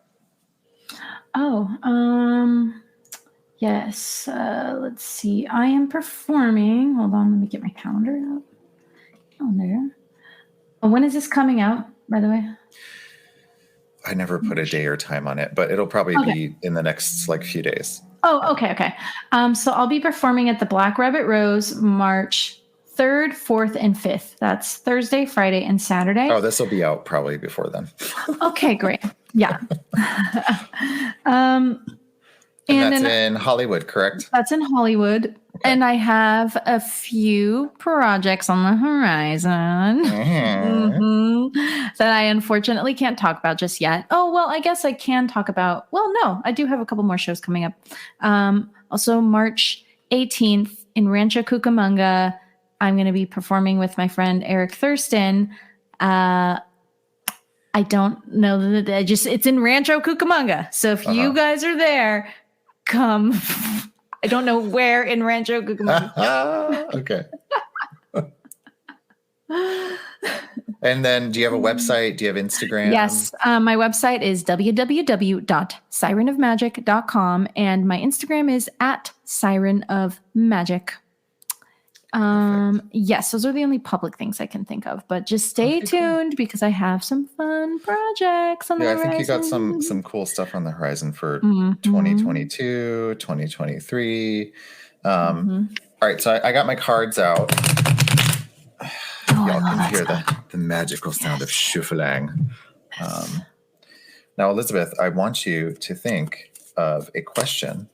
Yes. Let's see. I am performing. Hold on. Let me get my calendar up. Calendar. When is this coming out, by the way? I never put a day or time on it, but it'll probably be in the next few days. Oh, okay. So I'll be performing at the Black Rabbit Rose March 3rd, 4th, and 5th. That's Thursday, Friday, and Saturday. Oh, this will be out probably before then. Okay, great. Yeah. And that's in Hollywood, correct? That's in Hollywood. Okay. And I have a few projects on the horizon that I unfortunately can't talk about just yet. Oh, well, I guess I can talk about, no, I do have a couple more shows coming up. Also, March 18th in Rancho Cucamonga, I'm going to be performing with my friend Eric Thurston. I don't know that it's in Rancho Cucamonga. So if you guys are there, come. I don't know where in Rancho Cucamonga. Okay. And then do you have a website? Do you have Instagram? Yes. My website is www.sirenofmagic.com, and my Instagram is @sirenofmagic. Yes, those are the only public things I can think of, but just stay tuned because I have some fun projects on the horizon. I think you got some cool stuff on the horizon for 2022, 2023. All right, so I got my cards out. Y'all can hear the magical sound of shuffling. Now, Elizabeth, I want you to think of a question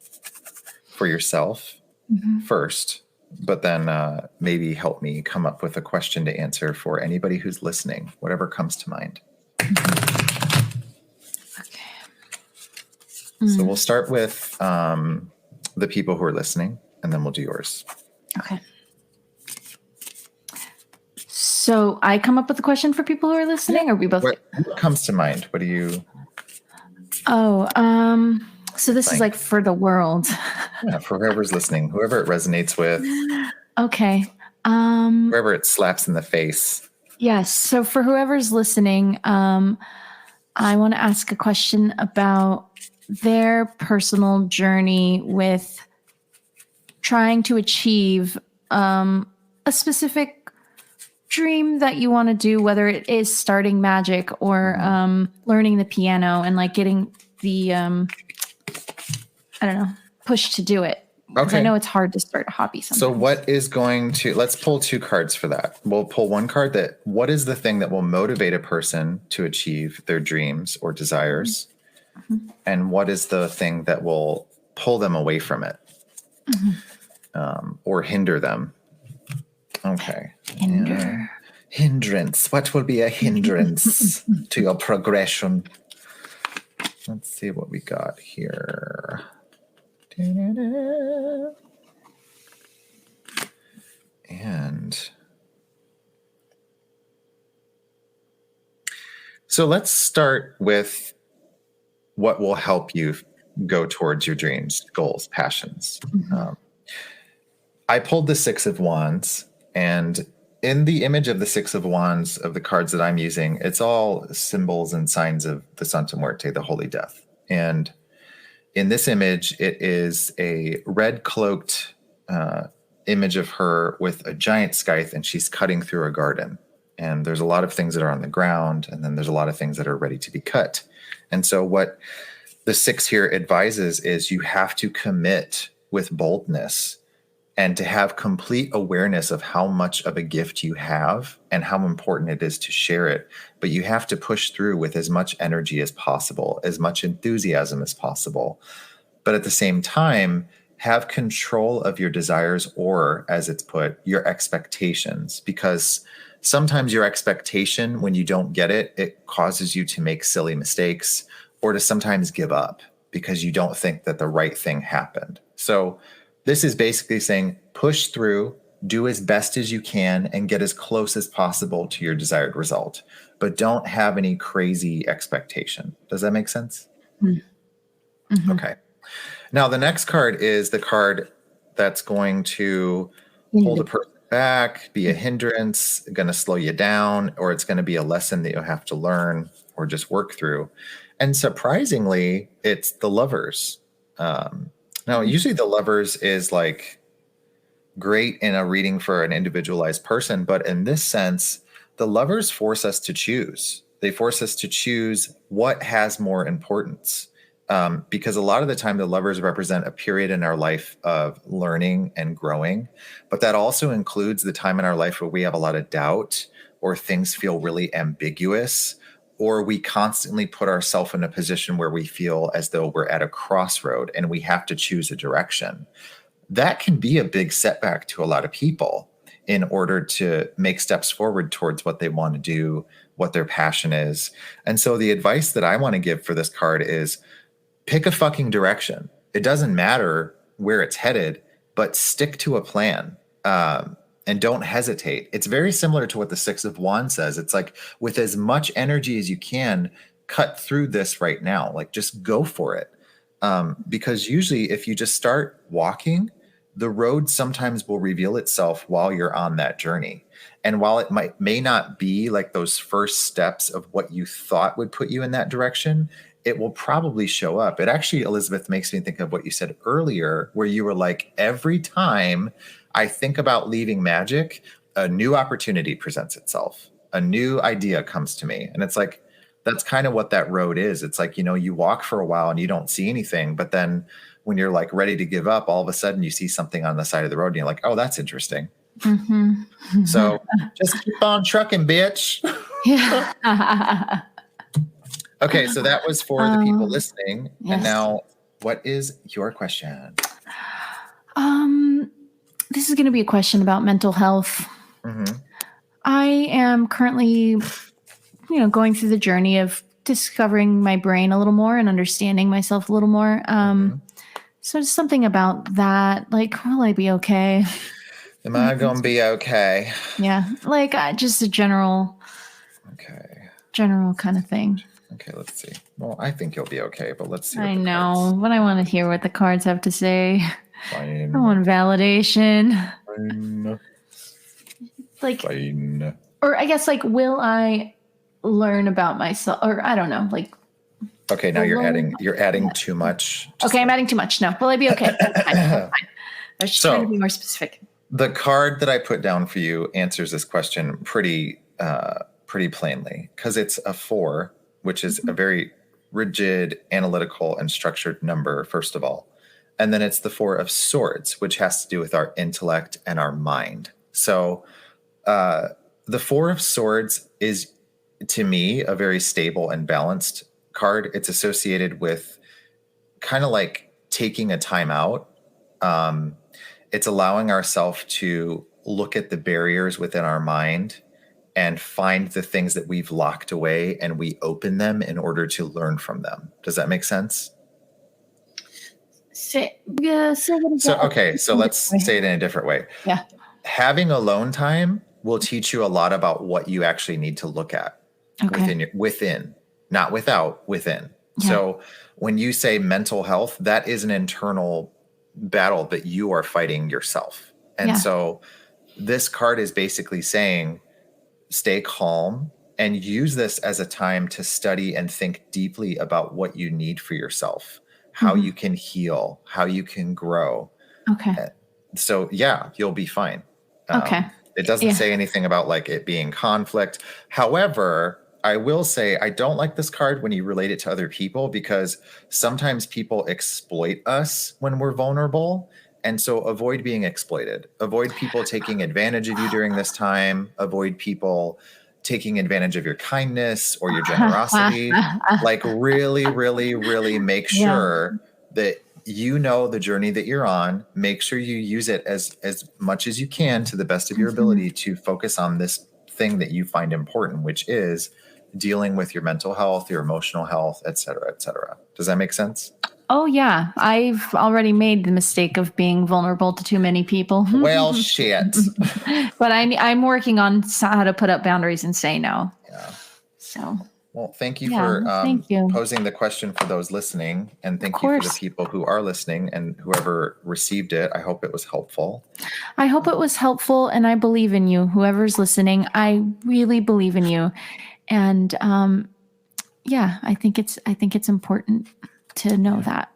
for yourself first, but then maybe help me come up with a question to answer for anybody who's listening, whatever comes to mind. Okay. So we'll start with the people who are listening, and then we'll do yours. Okay. So I come up with a question for people who are listening, or we both? What comes to mind? What do you? So this is like for the world. Yeah, for whoever's listening, whoever it resonates with. Okay. Whoever it slaps in the face. Yes. So for whoever's listening, I want to ask a question about their personal journey with trying to achieve a specific dream that you want to do, whether it is starting magic or learning the piano and like getting the I don't know, push to do it. Because I know it's hard to start a hobby sometimes. So what is going to, let's pull 2 cards for that. We'll pull one card that, what is the thing that will motivate a person to achieve their dreams or desires? Mm-hmm. And what is the thing that will pull them away from it? Or hinder them? Okay. Hindrance. What will be a hindrance to your progression? Let's see what we got here. And so let's start with what will help you go towards your dreams, goals, passions. I pulled the 6 of Wands, and in the image of the 6 of Wands of the cards that I'm using, it's all symbols and signs of the Santa Muerte, the Holy Death. And in this image, it is a red cloaked image of her with a giant scythe, and she's cutting through a garden. And there's a lot of things that are on the ground, and then there's a lot of things that are ready to be cut. And so what the 6 here advises is you have to commit with boldness and to have complete awareness of how much of a gift you have and how important it is to share it. But you have to push through with as much energy as possible, as much enthusiasm as possible. But at the same time, have control of your desires, or as it's put, your expectations, because sometimes your expectation, when you don't get it, it causes you to make silly mistakes or to sometimes give up because you don't think that the right thing happened. So this is basically saying push through, do as best as you can, and get as close as possible to your desired result. But don't have any crazy expectation. Does that make sense? Mm-hmm. Okay. Now, the next card is the card that's going to hold a person back, be a hindrance, going to slow you down, or it's going to be a lesson that you'll have to learn or just work through. And surprisingly, it's the Lovers. Now, usually the Lovers is like great in a reading for an individualized person, but in this sense, the Lovers force us to choose. They force us to choose what has more importance. Because a lot of the time the Lovers represent a period in our life of learning and growing, but that also includes the time in our life where we have a lot of doubt or things feel really ambiguous, or we constantly put ourselves in a position where we feel as though we're at a crossroad and we have to choose a direction. That can be a big setback to a lot of people in order to make steps forward towards what they want to do, what their passion is. And so the advice that I want to give for this card is pick a fucking direction. It doesn't matter where it's headed, but stick to a plan. And don't hesitate. It's very similar to what the 6 of Wands says. It's like, with as much energy as you can, cut through this right now. Like, just go for it. Because usually if you just start walking, the road sometimes will reveal itself while you're on that journey. And while it may not be like those first steps of what you thought would put you in that direction, it will probably show up. It actually, Elizabeth, makes me think of what you said earlier, where you were like, every time I think about leaving magic, a new opportunity presents itself. A new idea comes to me. And it's like, that's kind of what that road is. It's like, you walk for a while and you don't see anything, but then when you're like ready to give up, all of a sudden you see something on the side of the road and you're like, oh, that's interesting. Mm-hmm. So just keep on trucking, bitch. Yeah. Okay, so that was for the people listening. Yes. And now, what is your question? This is going to be a question about mental health. Mm-hmm. I am currently, going through the journey of discovering my brain a little more and understanding myself a little more. So just something about that, like, will I be okay? Am I going to be okay? Yeah, like just a general kind of thing. Okay, let's see. Well, I think you'll be okay, but let's see. I know, but I want to hear what the cards have to say. Fine. I want validation. Fine. Like, fine. Or I guess, like, will I learn about myself? Or I don't know, like. Okay, now you're adding too much. Okay, I'm adding too much. No, will I be okay? Fine. I was just trying to be more specific. The card that I put down for you answers this question pretty plainly, because it's a 4, which is a very rigid, analytical, and structured number, first of all. And then it's the 4 of swords, which has to do with our intellect and our mind. So the 4 of swords is, to me, a very stable and balanced card. It's associated with kind of like taking a time out. It's allowing ourselves to look at the barriers within our mind and find the things that we've locked away, and we open them in order to learn from them. Does that make sense? So let's say it in a different way. Yeah. Having alone time will teach you a lot about what you actually need to look at within, not without, within. Yeah. So when you say mental health, that is an internal battle that you are fighting yourself. And so this card is basically saying, stay calm and use this as a time to study and think deeply about what you need for yourself, how you can heal, how you can grow. Okay. So you'll be fine. Okay. It doesn't say anything about like it being conflict. However, I will say I don't like this card when you relate it to other people, because sometimes people exploit us when we're vulnerable. And so avoid being exploited. Avoid people taking advantage of you during this time. Avoid people taking advantage of your kindness or your generosity. Like really, really, really make sure that you know the journey that you're on. Make sure you use it as much as you can to the best of your ability to focus on this thing that you find important, which is dealing with your mental health, your emotional health, et cetera, et cetera. Does that make sense? Oh, yeah. I've already made the mistake of being vulnerable to too many people. Well, shit. But I'm working on how to put up boundaries and say no. Yeah. So. Well, thank you for posing the question for those listening. And thank you for the people who are listening and whoever received it. I hope it was helpful. I hope it was helpful. And I believe in you. Whoever's listening, I really believe in you. And I think it's important to know that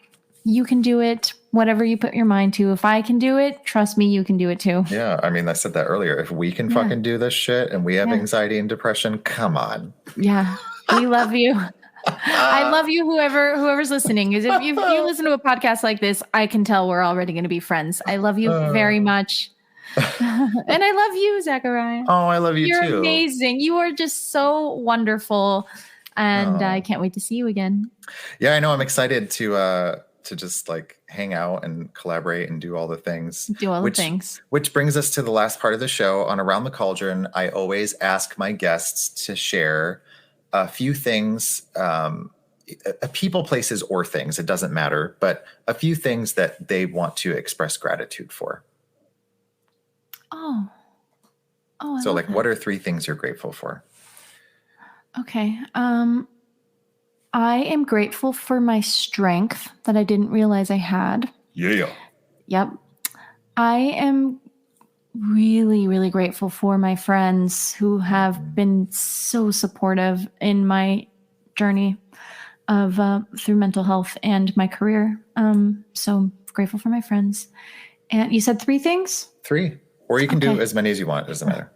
you can do it, whatever you put your mind to. If I can do it, trust me, you can do it too. Yeah. I mean, I said that earlier. If we can fucking do this shit and we have anxiety and depression, come on. Yeah. We love you. I love you, whoever's listening. If you listen to a podcast like this, I can tell we're already going to be friends. I love you very much. And I love you, Zachariah. Oh, I love you too. You're amazing. You are just so wonderful. And I can't wait to see you again. Yeah, I know. I'm excited to just like hang out and collaborate and do all the things. Which brings us to the last part of the show. On Around the Cauldron, I always ask my guests to share a few things, people, places, or things. It doesn't matter, but a few things that they want to express gratitude for. Oh, so like, what are 3 things you're grateful for? Okay. I am grateful for my strength that I didn't realize I had. Yeah. Yep. I am really, really grateful for my friends who have been so supportive in my journey of through mental health and my career. So grateful for my friends. And you said 3 things? 3. Or you can do as many as you want. It doesn't matter.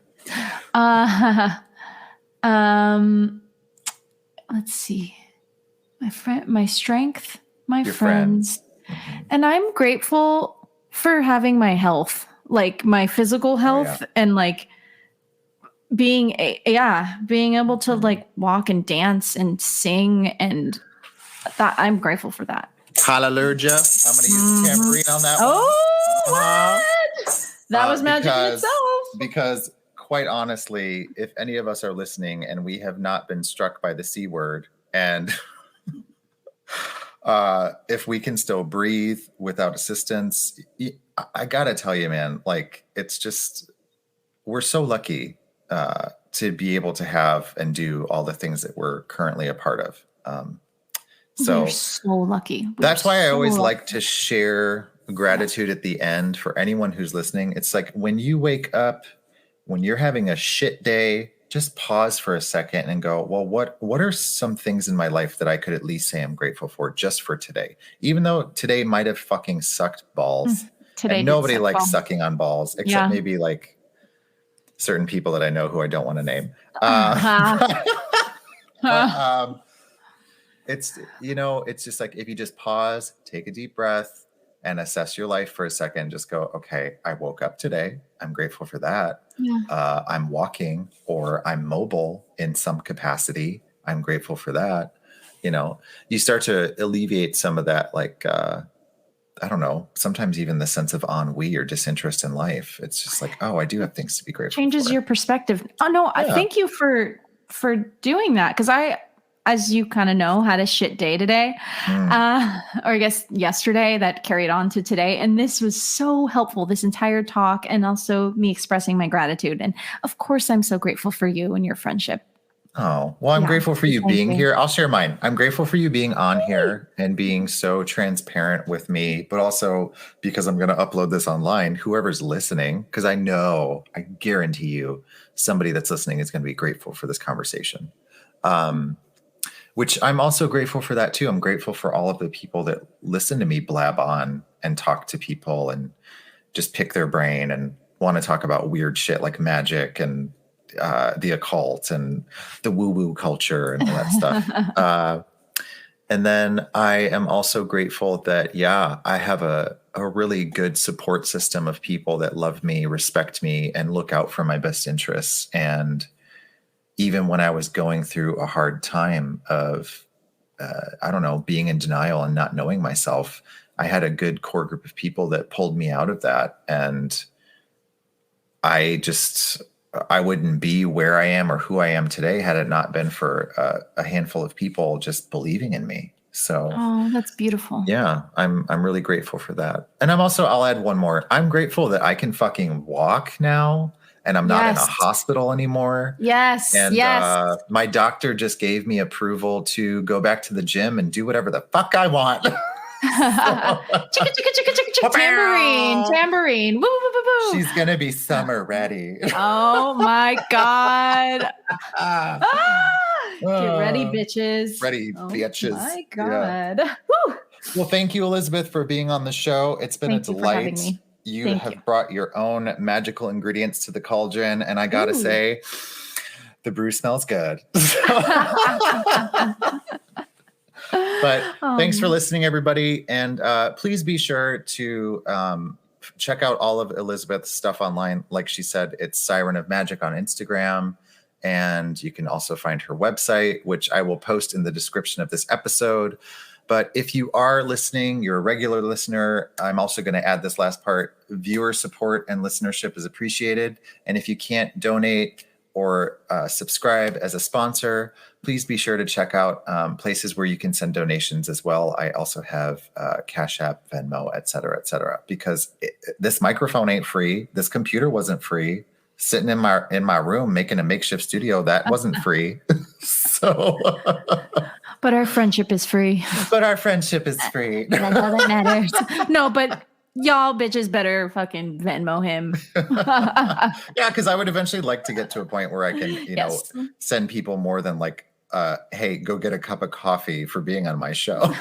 Let's see. My strength, my Your friends. And I'm grateful for having my health, like my physical health and like being able to like walk and dance and sing, and that I'm grateful for that. Hallelujah. I'm going to use the tambourine on that one. Oh, what? That was magic in itself. Because quite honestly, if any of us are listening and we have not been struck by the C word, and if we can still breathe without assistance, I gotta tell you, man, like it's just, we're so lucky to be able to have and do all the things that we're currently a part of. We're so lucky. That's why I always like to share gratitude at the end for anyone who's listening. It's like when you wake up, when you're having a shit day, just pause for a second and go, well, what are some things in my life that I could at least say I'm grateful for just for today? Even though today might have fucking sucked balls, Today And did nobody suck likes balls. sucking on balls, except maybe like certain people that I know who I don't want to name. But it's, it's just like, if you just pause, take a deep breath, and assess your life for a second, just go, okay, I woke up today. I'm grateful for that. Yeah. I'm walking, or I'm mobile in some capacity. I'm grateful for that. You start to alleviate some of that, like, I don't know, sometimes even the sense of ennui or disinterest in life. It's just like, oh, I do have things to be grateful Changes for. your perspective. Oh no, Yeah. thank you for doing that, because I, as you kind of know, had a shit day today, or I guess yesterday, that carried on to today. And this was so helpful, this entire talk, and also me expressing my gratitude. And of course, I'm so grateful for you and your friendship. Oh, well, I'm grateful for you being here. I'll share mine. I'm grateful for you being on here and being so transparent with me, but also because I'm going to upload this online, whoever's listening, because I guarantee you, somebody that's listening is going to be grateful for this conversation. Which I'm also grateful for that too. I'm grateful for all of the people that listen to me blab on and talk to people and just pick their brain and want to talk about weird shit like magic and the occult and the woo-woo culture and all that stuff. And then I am also grateful that, I have a really good support system of people that love me, respect me, and look out for my best interests. And even when I was going through a hard time of, being in denial and not knowing myself, I had a good core group of people that pulled me out of that. And I wouldn't be where I am or who I am today had it not been for a handful of people just believing in me. So, oh, that's beautiful. Yeah, I'm really grateful for that. And I'll add one more. I'm grateful that I can fucking walk now. And I'm not in a hospital anymore. Yes. And my doctor just gave me approval to go back to the gym and do whatever the fuck I want. Tambourine. Woo, woo, woo, woo. She's going to be summer ready. Oh my God. Get ready, bitches. Ready, bitches. Oh my God. Yeah. Well, thank you, Elizabeth, for being on the show. It's been a delight. You have brought your own magical ingredients to the cauldron, and I gotta say, the brew smells good. But thanks for listening, everybody, and please be sure to check out all of Elizabeth's stuff online. Like she said, it's Siren of Magic on Instagram, and you can also find her website, which I will post in the description of this episode. But if you are listening, you're a regular listener, I'm also going to add this last part. Viewer support and listenership is appreciated. And if you can't donate or subscribe as a sponsor, please be sure to check out places where you can send donations as well. I also have Cash App, Venmo, et cetera, because this microphone ain't free. This computer wasn't free. Sitting in my room making a makeshift studio, that wasn't free. So... But our friendship is free. That's all that matters. No, but y'all bitches better fucking Venmo him. Yeah, because I would eventually like to get to a point where I can, send people more than like, hey, go get a cup of coffee for being on my show.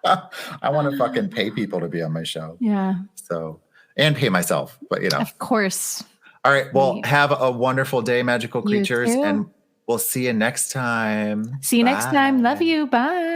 I want to fucking pay people to be on my show. Yeah. So, and pay myself, but Of course. All right. Well, have a wonderful day, magical creatures. And we'll see you next time. See you next time. Love you. Bye.